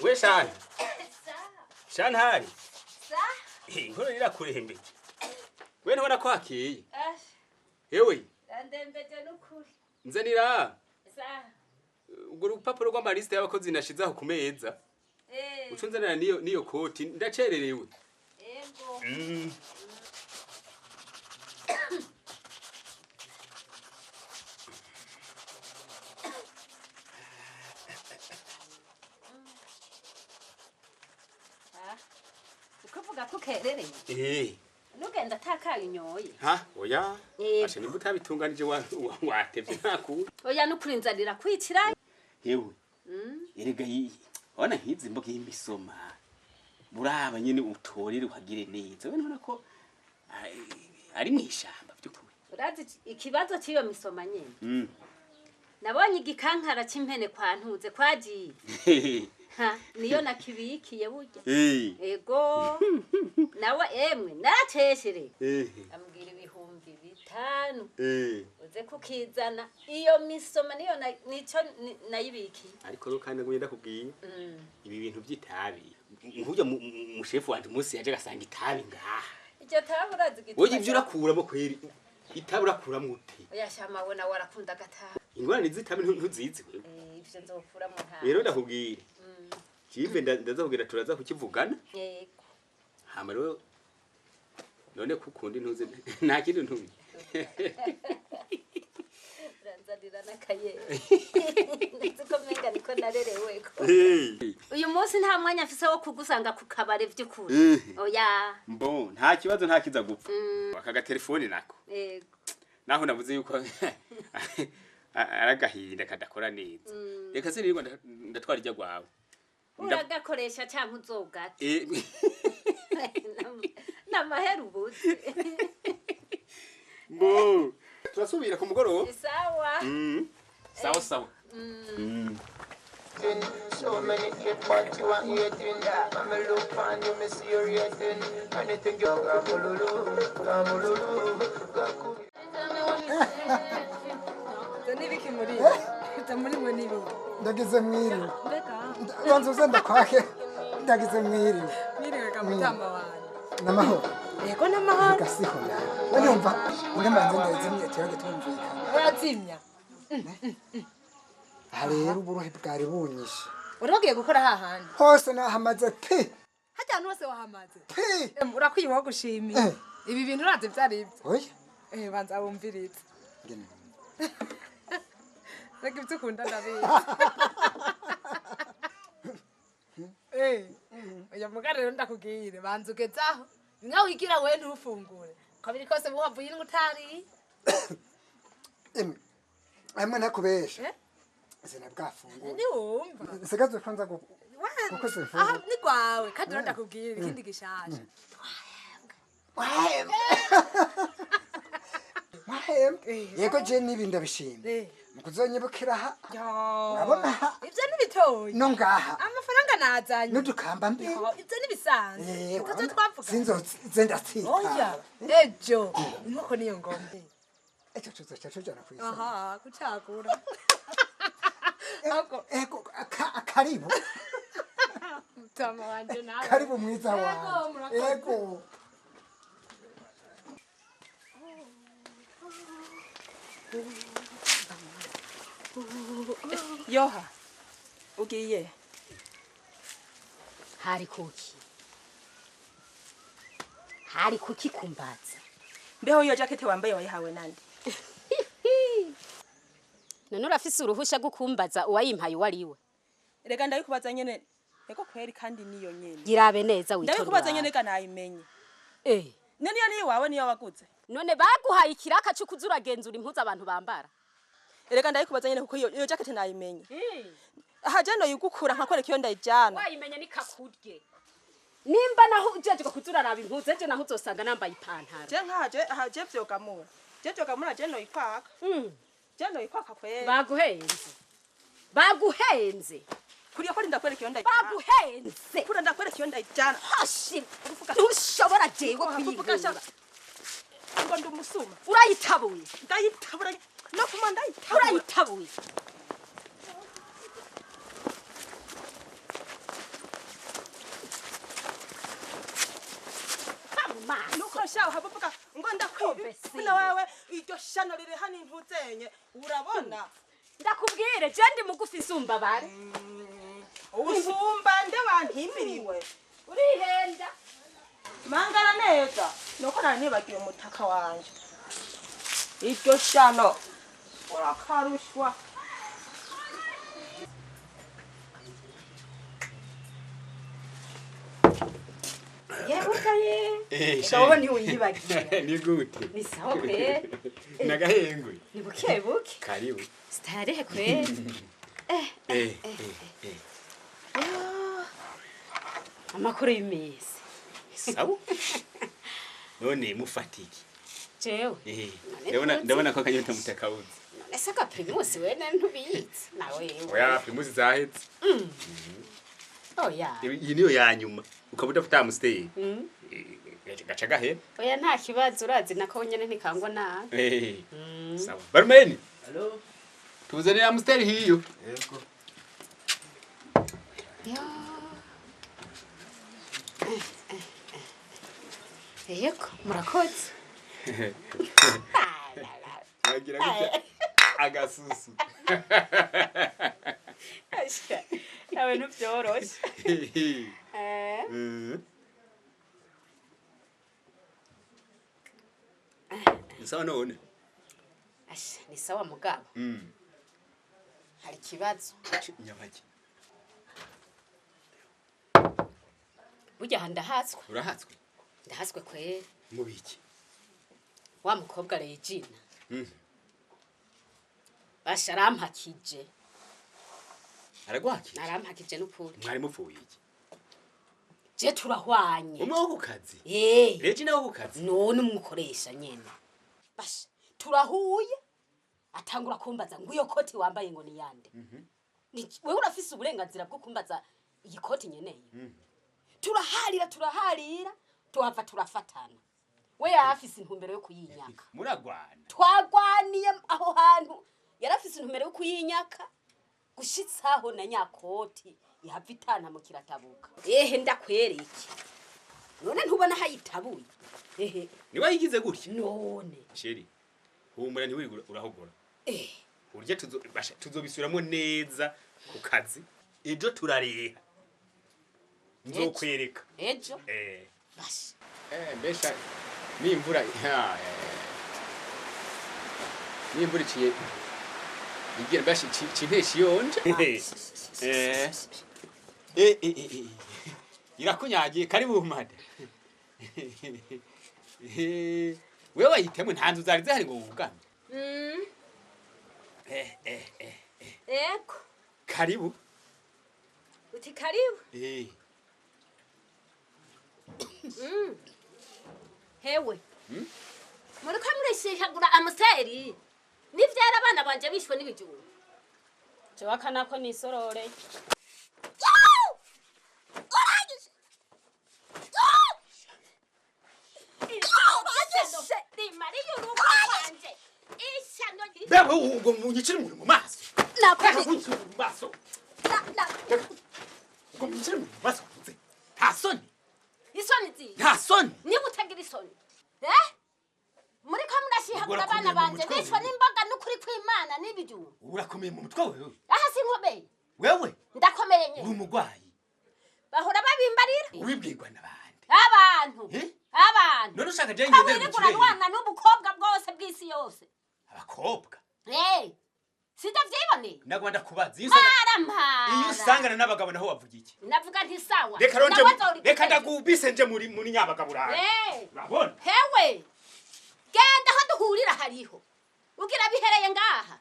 We Shana. Shana hari. Inkuru irakurembe. We ntubona ko hakiye. Yewe. Ndembeje n'ukuri. Nzanira. Ubwo rupapuro rw'amaliste y'abakozi nashizaho ku meza. Uco nzanira niyo koti ndacererewe. Yego. Ukuvuga ko kerereye. Nugenda atakaye unyoye. Ha, oya. Ashe nimba utabitunganije watevye ntakuri. Oya n'ukuri nzanira kwitira. Yewe. Erega ona nkizi mboga y'imisoma. Buraba nyene utorere uhagire neza. We nubona ko ari mwishamba by'ukuri. Urazi ikibazo c'iyo misoma nyene. Nabonye igikankara c'impene kwa ntuze kwagiye. Ha, niyo nakibikiye burya. Ego. Nawe emwe naraceshere. Ambwira ibihumbi 5. Uze kukizana iyo misoma niyo nico nayibikiye. Ariko ro kandi ngenda kubwiye. Ibi bintu by'itabi. Nkujya mu chef wanje munsi yaje gasanga itabi ngaha. Icyo tabi urazi gitwa. Oya ivyo urakuramo kweri. Itabi urakuramo ute? Oya shama wona warakunda gatabi. Ingorane z'itabi ntuzizi wewe. Ivyo nzofura mu ntara. Rero ndakubwira. Chive ndazakubwira turaza kukivugana. Yego. Hama rero none kukundi ntuze nta kindi ntubi. Ranzadira nakaye. Nziko menga niko narereweko. Uyu munsi nta mwanya afise wo kugusanga ku kabare vy'ukuri. Oya. Mbo nta kibazo nta kiza gupfa. Wakaga telefone nako. Yego. Naho navuze yuko aragahinda kadakora neza. Reka se niba ndatwara ijya gwawe. Uragakoresha cyangwa uzogate. Namahera ubuze. Mbo turasubira ku mugoroba. Sawa. Sawa sawa. So many get what you want eating. I'm a look on you, miss your rating. Anything you got, Nibiki muri tamuri nibi ndagize mwiri banzuze ndakwake ndagize mwiri ka mutamba wanje namahoro yego namahoro kasiho urumva uri manze ndazimye cyane tumvikana urazimya rero uburuhe bwari bunyishe uragiye gukora hahandi hose nahamaze pe hajyana hose wahamaze pe urakwiye gushimira ibi bintu uraze byari ibyo oya banza wumvirize ngene Reka ibyo ukunda ndabizi. Oya mugare rero ndakubwire banza ugezaho. Nka wigira we ntufungure. Kabiri kose buhavuye ngutari. Amwe nakubesha. Zena bwafungura. Ni wumva. Sikazo kwanza kuko sifungura. Ah ni kwawe kandi ndakubwire ikindi gishasha. Yego je nibi ndabishimye. Mukuzonyibukira ha. Urabona ha. Ivyo nibitoyi. No ngaha. Amafaranga nazanye. Nudukamba mbi. Ivyo nibisanzwe. Ivyo twavuga. Sinzo zenda tsika. Oya. Ejo. Nuko niyo ngombe. Ejo tuzocha jana kwisa. Aha, kuchakura. Eko karibu. Mtama wanje nawe. Karibu mwiza wangu. Eko. Yoha, ugiye? Hari kuki kumbaza. Mbeho iyo jacket wambaye wayihawe nande? None urafise uruhusha gukumbaza uwayimpaye wariwe. Rega ndabikubaza nyene. Eko kweri kandi niyo nyene. Girabe neza witora. Ndabikubaza nyene kanayimenye. Nani yani wawe niyo waguze? None baguhaye ikiraka cyo kuzuragenzura impuzu abantu bambara. Rega ndabikubaza nyene kuko iyo jacket nayimenye. Aha jano yugukura nkakwereka iyo ndayijana. Wayimenye ni kakudye. Nimba naho ujeje kuzuraraba impuzu ejo naho uzosanga nambaye ipantaro. Je nkaje aha je vyogamura. Je vyogamura jeno ikwaka. Jeno ikwaka kweri. Baguhenze. Kuriya ko ndakwereka iyo ndayijana. Baguhenze. Kura ndakwereka iyo ndayijana. Hashi. Ntushobora jewe kwiyigura. ngo ndi umusuma urayitabuye ndayitabura no kuma ndayitabura urayitabuye nuko shaho havuga ngo ndakwibe na wewe iryo shano riri hano intuzenye urabona ndakubwire je ndi mugufi isumba bare usumba nde bantimiriwe urihenda mangara neza nuko nari nibagiye umutaka wanje iryo shano urakarushwa yebukaye sawa ntiwiyibagiye Ni gute? ni sawa pe Nagahengwe. ni buke buke Karibu. starehe kweli amakuru y'imisi Sawa. None mufatiki. jewe Ndabona ko akanyota mutakawuzi. ese ka primus wene ntubitse nawe Oya, primusi zahetse. oya Iyi niyo ya nyuma. Ukaba udafite amusteri. Gaca gahe. oya nta kibazo urazi nako nyene ntikangwa nabi Sawa. Barumeni. Hello. Tuzanira amusteri hiyo. Yego. yego murakoze Wagira gutya agasusu. nawe ntuvyoroshe Sawa none. asha ni sawa mugabo hari ikibazo Nyabaki. burya ndahatswe Urahatswe. ndahatswe kweli Mubiki. wa mukobwa Regina basha arampakije Aragwaki. arampakije n'ukuri Mwari mupfuye iki? je turahwanye Umwe wo kukazi. Regina wo kukazi. none umukoresha nyene basha turahuye atangura kumbaza ngo iyo koti wambaye ngo ni yande wewe urafise uburenganzira bwo kumbaza iyi koti nyeneye turaharira tuhava turafatana we yarafise intumbero yo kuyinyaka Muragwana. twagwaniye aho hantu yarafise intumbero yo kuyinyaka gushitsaho na nyakoti ihava itana mu kiratabuka ndakwereye iki none ntubona hayitabuye Niwa yigize gutya. none Sheri. Humura ntiwiri urahogora. Urya tuzobisubiramo neza ku kazi. Ejo turareha. Nzokwereka. ejo Basi. Mbesha nimvura nimvura iciye igira bashi cinteshi yonje. Irakunyagiye kari bumade. Wewe wayitemwe ntanzu zari zihari ngo uvugane. eko Karibu. uti karibu hewe muri ko murishishagura amuseri nivyara abana banje bishwe n'ibijuru je wakana ko nisorore Bewe ugo munyicira mu maso. Nakunyicira mu maso. Ugo munyicira mu maso. Nta soni. isoni zi Nta soni. niba utagira isoni muri ko murashihagura abana banje bishwe n'imboga n'ukuri kw'Imana n'ibijuru Urakomeye mu mutwe wewe. aha sinkomeye Wewe ndakomeye uri nyene umugwayi. bahora babimbarira Ubibwirwa n'abandi. abantu None ushaka je ngende kabiri kurarwana n'ubukobwa bwose bw'isi yose abakobwa. sitavyiboneye Nagwanda kubaza iyo mpara usangana n'abagabo naho wavuga iki? navuga nti sawa Reka ndagubise nje muri nyabagabura. Urabona? hewe genda aho duhurira hariho ugira bihereye ngaha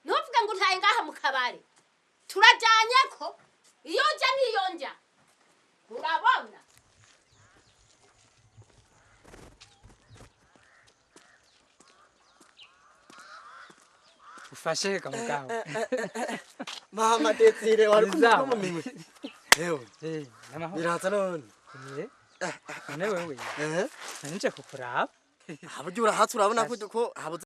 ntuvuge ngo ntaye ngaha mu kabare turajanye ko iyo nja niyo nja urabona ufashe kamugabo Mama Desire wari kumva mu minwe. Ewe. namaho Biraza none. none wewe nanje kukuraba haburyo urahatse urabona ko habuze